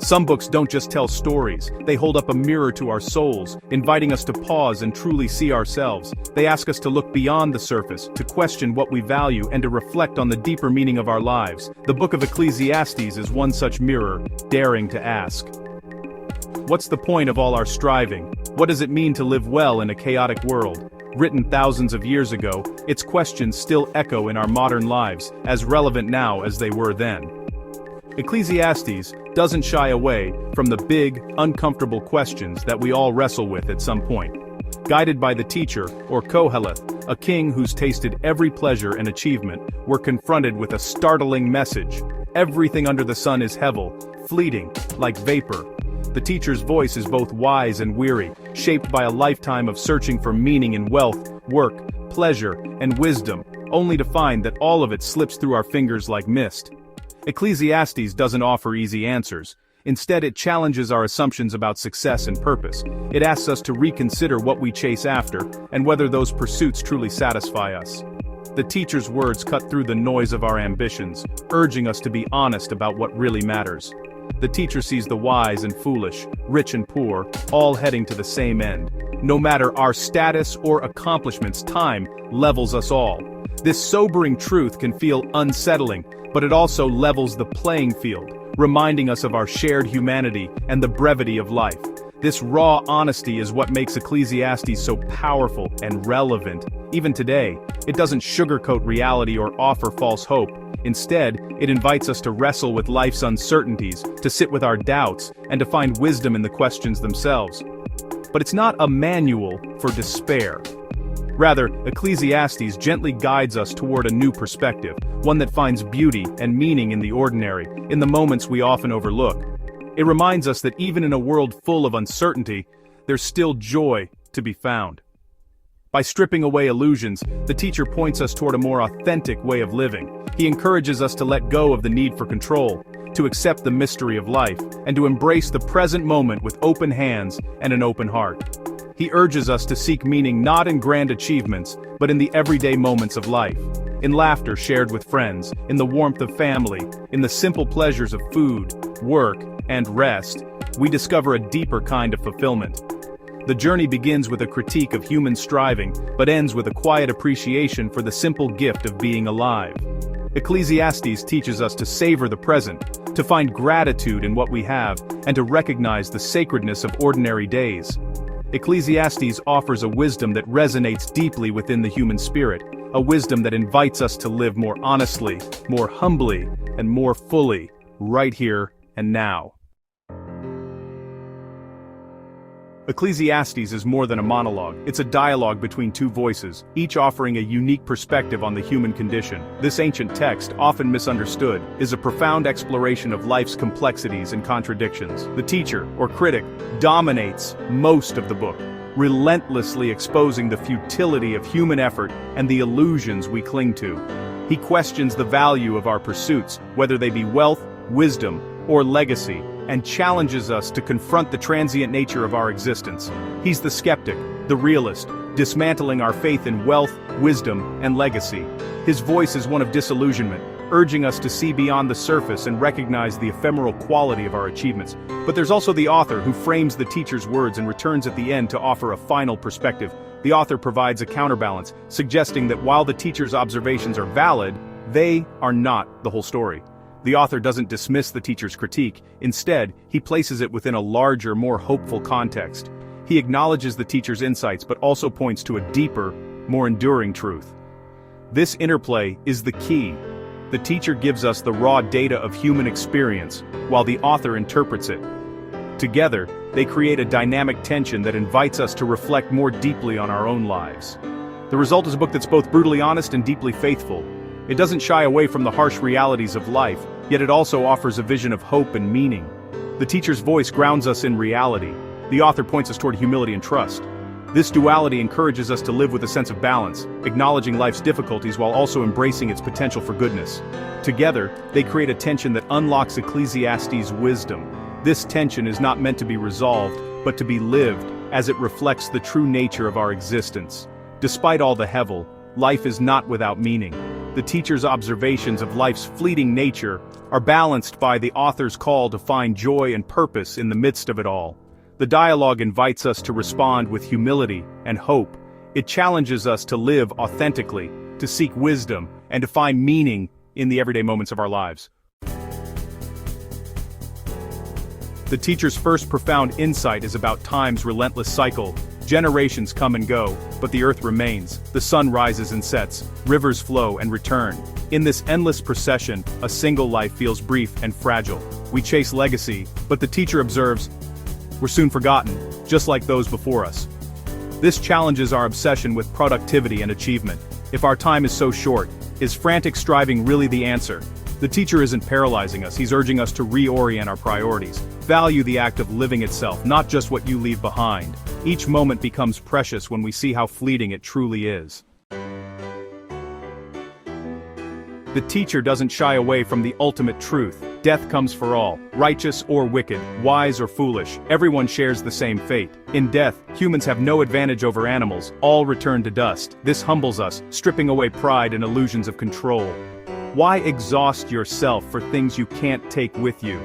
Some books don't just tell stories, they hold up a mirror to our souls, inviting us to pause and truly see ourselves. They ask us to look beyond the surface, to question what we value and to reflect on the deeper meaning of our lives. The book of Ecclesiastes is one such mirror, daring to ask. What's the point of all our striving? What does it mean to live well in a chaotic world? Written thousands of years ago, its questions still echo in our modern lives, as relevant now as they were then. Ecclesiastes doesn't shy away from the big, uncomfortable questions that we all wrestle with at some point. Guided by the teacher, or Koheleth, a king who's tasted every pleasure and achievement, we're confronted with a startling message. Everything under the sun is Hevel, fleeting, like vapor. The teacher's voice is both wise and weary, shaped by a lifetime of searching for meaning in wealth, work, pleasure, and wisdom, only to find that all of it slips through our fingers like mist. Ecclesiastes doesn't offer easy answers. Instead, it challenges our assumptions about success and purpose. It asks us to reconsider what we chase after, and whether those pursuits truly satisfy us. The teacher's words cut through the noise of our ambitions, urging us to be honest about what really matters. The teacher sees the wise and foolish, rich and poor, all heading to the same end. No matter our status or accomplishments, time levels us all. This sobering truth can feel unsettling, but it also levels the playing field, reminding us of our shared humanity and the brevity of life. This raw honesty is what makes Ecclesiastes so powerful and relevant. Even today, it doesn't sugarcoat reality or offer false hope. Instead, it invites us to wrestle with life's uncertainties, to sit with our doubts, and to find wisdom in the questions themselves. But it's not a manual for despair. Rather, Ecclesiastes gently guides us toward a new perspective, one that finds beauty and meaning in the ordinary, in the moments we often overlook. It reminds us that even in a world full of uncertainty, there's still joy to be found. By stripping away illusions, the teacher points us toward a more authentic way of living. He encourages us to let go of the need for control, to accept the mystery of life, and to embrace the present moment with open hands and an open heart. He urges us to seek meaning not in grand achievements, but in the everyday moments of life. In laughter shared with friends, in the warmth of family, in the simple pleasures of food, work, and rest, we discover a deeper kind of fulfillment. The journey begins with a critique of human striving, but ends with a quiet appreciation for the simple gift of being alive. Ecclesiastes teaches us to savor the present, to find gratitude in what we have, and to recognize the sacredness of ordinary days. Ecclesiastes offers a wisdom that resonates deeply within the human spirit, a wisdom that invites us to live more honestly, more humbly, and more fully, right here and now. Ecclesiastes is more than a monologue, it's a dialogue between two voices, each offering a unique perspective on the human condition. This ancient text, often misunderstood, is a profound exploration of life's complexities and contradictions. The teacher, or critic, dominates most of the book, relentlessly exposing the futility of human effort and the illusions we cling to. He questions the value of our pursuits, whether they be wealth, wisdom, or legacy, and challenges us to confront the transient nature of our existence. He's the skeptic, the realist, dismantling our faith in wealth, wisdom, and legacy. His voice is one of disillusionment, urging us to see beyond the surface and recognize the ephemeral quality of our achievements. But there's also the author who frames the teacher's words and returns at the end to offer a final perspective. The author provides a counterbalance, suggesting that while the teacher's observations are valid, they are not the whole story. The author doesn't dismiss the teacher's critique, instead, he places it within a larger, more hopeful context. He acknowledges the teacher's insights but also points to a deeper, more enduring truth. This interplay is the key. The teacher gives us the raw data of human experience, while the author interprets it. Together, they create a dynamic tension that invites us to reflect more deeply on our own lives. The result is a book that's both brutally honest and deeply faithful. It doesn't shy away from the harsh realities of life, yet it also offers a vision of hope and meaning. The teacher's voice grounds us in reality. The author points us toward humility and trust. This duality encourages us to live with a sense of balance, acknowledging life's difficulties while also embracing its potential for goodness. Together, they create a tension that unlocks Ecclesiastes' wisdom. This tension is not meant to be resolved, but to be lived, as it reflects the true nature of our existence. Despite all the Hevel, life is not without meaning. The teacher's observations of life's fleeting nature are balanced by the author's call to find joy and purpose in the midst of it all. The dialogue invites us to respond with humility and hope. It challenges us to live authentically, to seek wisdom, and to find meaning in the everyday moments of our lives. The teacher's first profound insight is about time's relentless cycle. Generations come and go, but the earth remains. The sun rises and sets, rivers flow and return. In this endless procession, a single life feels brief and fragile. We chase legacy, but the teacher observes, we're soon forgotten, just like those before us. This challenges our obsession with productivity and achievement. If our time is so short, is frantic striving really the answer? The teacher isn't paralyzing us, he's urging us to reorient our priorities. Value the act of living itself, not just what you leave behind. Each moment becomes precious when we see how fleeting it truly is. The teacher doesn't shy away from the ultimate truth. Death comes for all, righteous or wicked, wise or foolish, everyone shares the same fate. In death, humans have no advantage over animals, all return to dust. This humbles us, stripping away pride and illusions of control. Why exhaust yourself for things you can't take with you?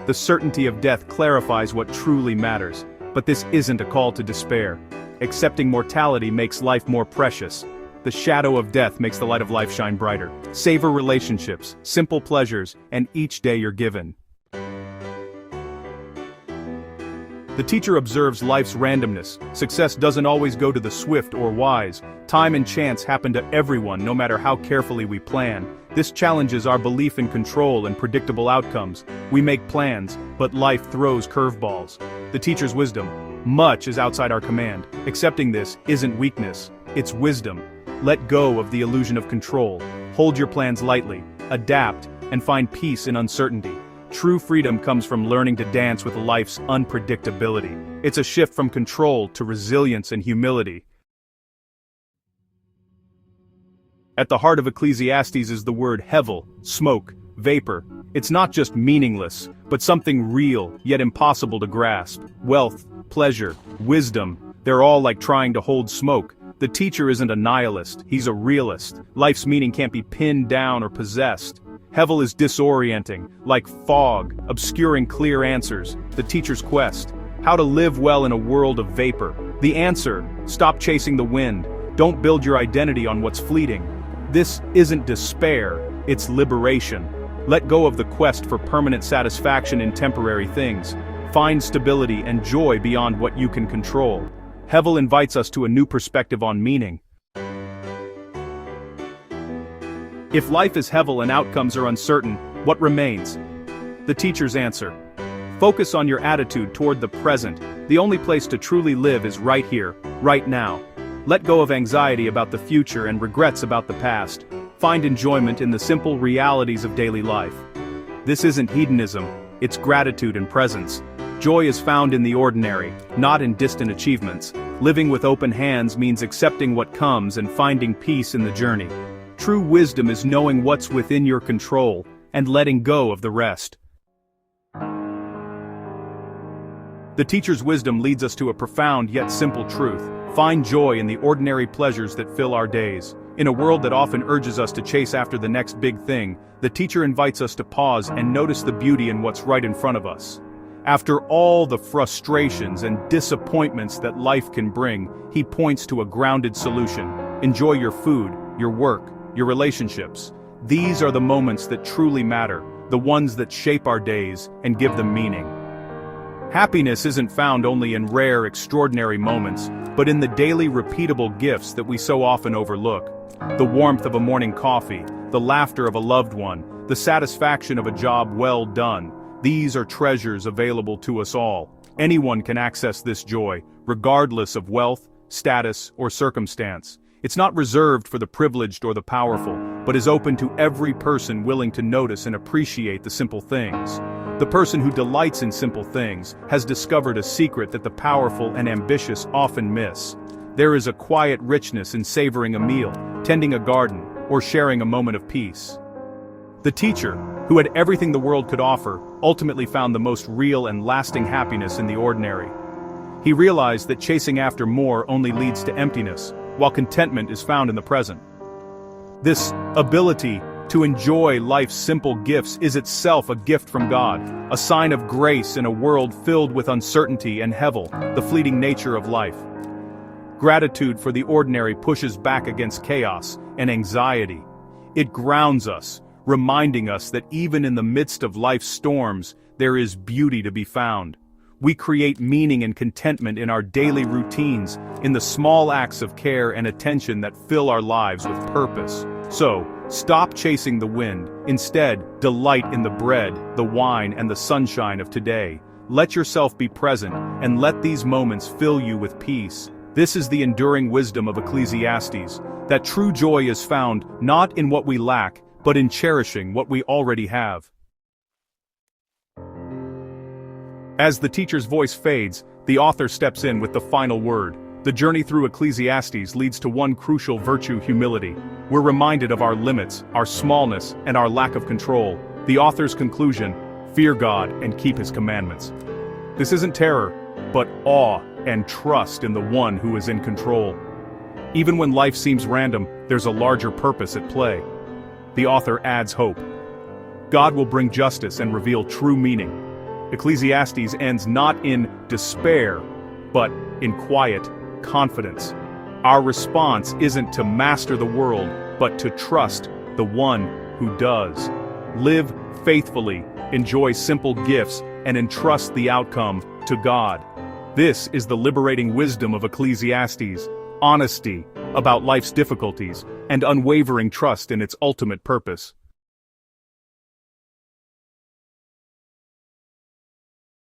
The certainty of death clarifies what truly matters. But this isn't a call to despair. Accepting mortality makes life more precious. The shadow of death makes the light of life shine brighter. Savor relationships, simple pleasures, and each day you're given. The teacher observes life's randomness. Success doesn't always go to the swift or wise. Time and chance happen to everyone, no matter how carefully we plan. This challenges our belief in control and predictable outcomes. We make plans, but life throws curveballs. The teacher's wisdom. Much is outside our command. Accepting this isn't weakness, it's wisdom. Let go of the illusion of control. Hold your plans lightly, adapt, and find peace in uncertainty. True freedom comes from learning to dance with life's unpredictability. It's a shift from control to resilience and humility. At the heart of Ecclesiastes is the word Hevel, smoke, vapor. It's not just meaningless, but something real, yet impossible to grasp. Wealth, pleasure, wisdom, they're all like trying to hold smoke. The teacher isn't a nihilist, he's a realist. Life's meaning can't be pinned down or possessed. Hevel is disorienting, like fog, obscuring clear answers. The teacher's quest. How to live well in a world of vapor. The answer: stop chasing the wind. Don't build your identity on what's fleeting. This isn't despair, it's liberation. Let go of the quest for permanent satisfaction in temporary things. Find stability and joy beyond what you can control. Hevel invites us to a new perspective on meaning. If life is Hevel and outcomes are uncertain, what remains? The teacher's answer. Focus on your attitude toward the present. The only place to truly live is right here, right now. Let go of anxiety about the future and regrets about the past. Find enjoyment in the simple realities of daily life. This isn't hedonism, it's gratitude and presence. Joy is found in the ordinary, not in distant achievements. Living with open hands means accepting what comes and finding peace in the journey. True wisdom is knowing what's within your control and letting go of the rest. The teacher's wisdom leads us to a profound yet simple truth. Find joy in the ordinary pleasures that fill our days. In a world that often urges us to chase after the next big thing, the teacher invites us to pause and notice the beauty in what's right in front of us. After all the frustrations and disappointments that life can bring, he points to a grounded solution. Enjoy your food, your work, your relationships. These are the moments that truly matter, the ones that shape our days and give them meaning. Happiness isn't found only in rare, extraordinary moments, but in the daily repeatable gifts that we so often overlook. The warmth of a morning coffee, the laughter of a loved one, the satisfaction of a job well done. These are treasures available to us all. Anyone can access this joy, regardless of wealth, status, or circumstance. It's not reserved for the privileged or the powerful, but is open to every person willing to notice and appreciate the simple things. The person who delights in simple things has discovered a secret that the powerful and ambitious often miss. There is a quiet richness in savoring a meal, tending a garden, or sharing a moment of peace. The teacher, who had everything the world could offer, ultimately found the most real and lasting happiness in the ordinary. He realized that chasing after more only leads to emptiness, while contentment is found in the present. This ability To enjoy life's simple gifts is itself a gift from God, a sign of grace in a world filled with uncertainty and Hevel, the fleeting nature of life. Gratitude for the ordinary pushes back against chaos and anxiety. It grounds us, reminding us that even in the midst of life's storms, there is beauty to be found. We create meaning and contentment in our daily routines, in the small acts of care and attention that fill our lives with purpose. So, stop chasing the wind. Instead, delight in the bread, the wine, and the sunshine of today. Let yourself be present, and let these moments fill you with peace. This is the enduring wisdom of Ecclesiastes, that true joy is found not in what we lack, but in cherishing what we already have. As the teacher's voice fades, the author steps in with the final word. The journey through Ecclesiastes leads to one crucial virtue: humility. We're reminded of our limits, our smallness, and our lack of control. The author's conclusion: fear God and keep His commandments. This isn't terror, but awe and trust in the one who is in control. Even when life seems random, there's a larger purpose at play. The author adds hope. God will bring justice and reveal true meaning. Ecclesiastes ends not in despair, but in quiet confidence. Our response isn't to master the world, but to trust the one who does. Live faithfully, enjoy simple gifts, and entrust the outcome to God. This is the liberating wisdom of Ecclesiastes: honesty about life's difficulties, and unwavering trust in its ultimate purpose.